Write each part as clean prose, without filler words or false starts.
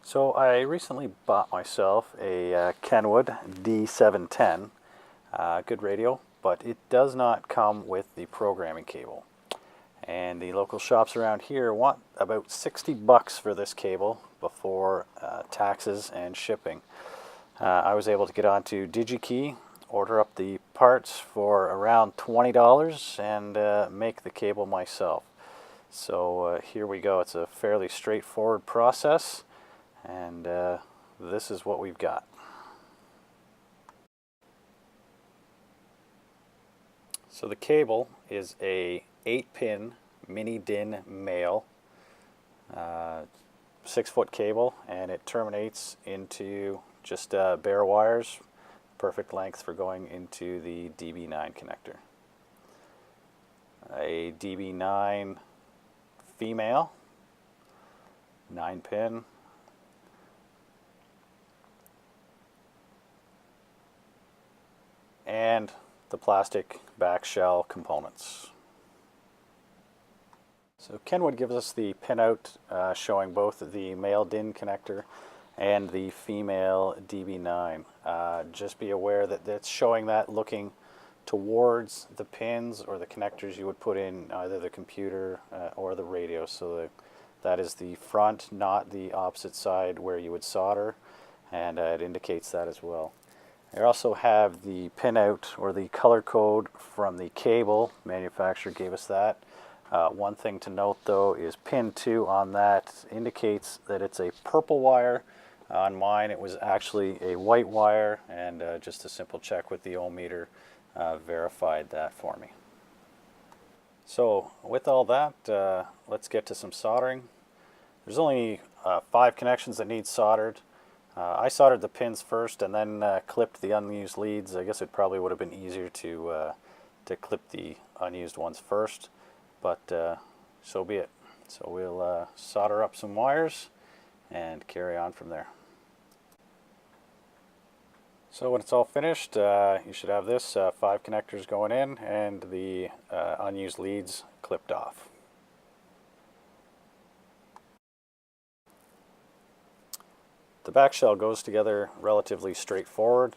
So I recently bought myself a Kenwood D710, good radio, but it does not come with the programming cable. And the local shops around here want about 60 bucks for this cable before taxes and shipping. I was able to get onto DigiKey, order up the parts for around $20 and make the cable myself. So here we go. It's a fairly straightforward process. And this is what we've got. So the cable is a 8-pin mini DIN male 6-foot cable, and it terminates into just bare wires, perfect length for going into the DB9 connector. A DB9 female 9-pin. And the plastic back shell components. So Kenwood gives us the pinout showing both the male DIN connector and the female DB9. Just be aware that it's showing that looking towards the pins or the connectors you would put in either the computer or the radio. So that is the front, not the opposite side where you would solder, and it indicates that as well. I also have the pinout or the color code from the cable. Manufacturer gave us that. One thing to note though is pin 2 on that indicates that it's a purple wire. On mine it was actually a white wire, and just a simple check with the ohm meter verified that for me. So with all that, let's get to some soldering. There's only 5 connections that need soldered. I soldered the pins first and then clipped the unused leads. I guess it probably would have been easier to clip the unused ones first, but so be it. So we'll solder up some wires and carry on from there. So when it's all finished, you should have this 5 connectors going in and the unused leads clipped off. The back shell goes together relatively straightforward.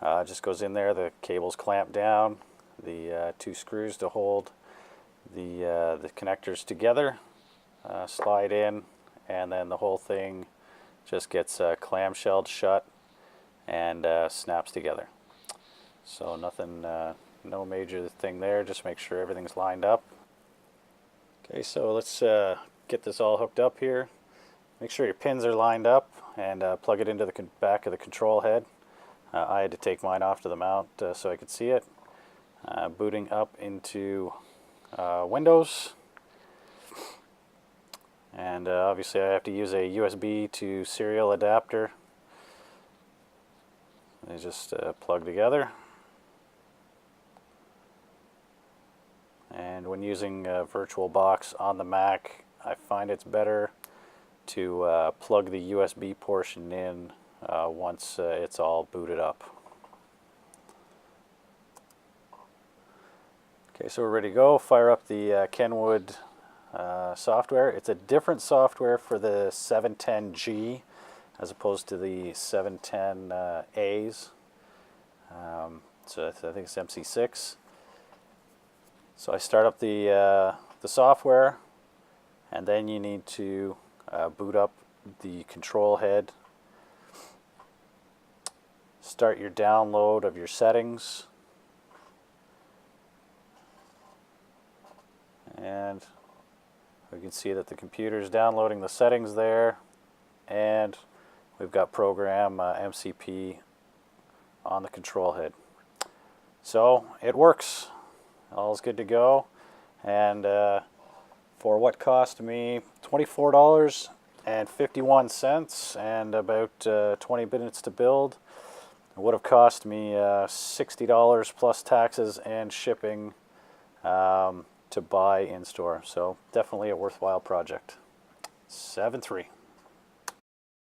Just goes in there, the cable's clamped down, the 2 screws to hold the connectors together slide in, and then the whole thing just gets clamshelled shut and snaps together. So nothing, no major thing there, just make sure everything's lined up. Okay, so let's get this all hooked up here. Make sure your pins are lined up and plug it into the back of the control head. I had to take mine off to the mount so I could see it. Booting up into Windows. And obviously I have to use a USB to serial adapter. They just plug together. And when using VirtualBox on the Mac, I find it's better to plug the USB portion in once it's all booted up. Okay, so we're ready to go. Fire up the Kenwood software. It's a different software for the 710G as opposed to the 710As. So I think it's MC6. So I start up the software, and then you need to boot up the control head, start your download of your settings, and we can see that the computer is downloading the settings there, and we've got program MCP on the control head. So it works, all's good to go, and for what cost me $24.51 and about 20 minutes to build, it would have cost me $60 plus taxes and shipping to buy in store. So definitely a worthwhile project. 7.3.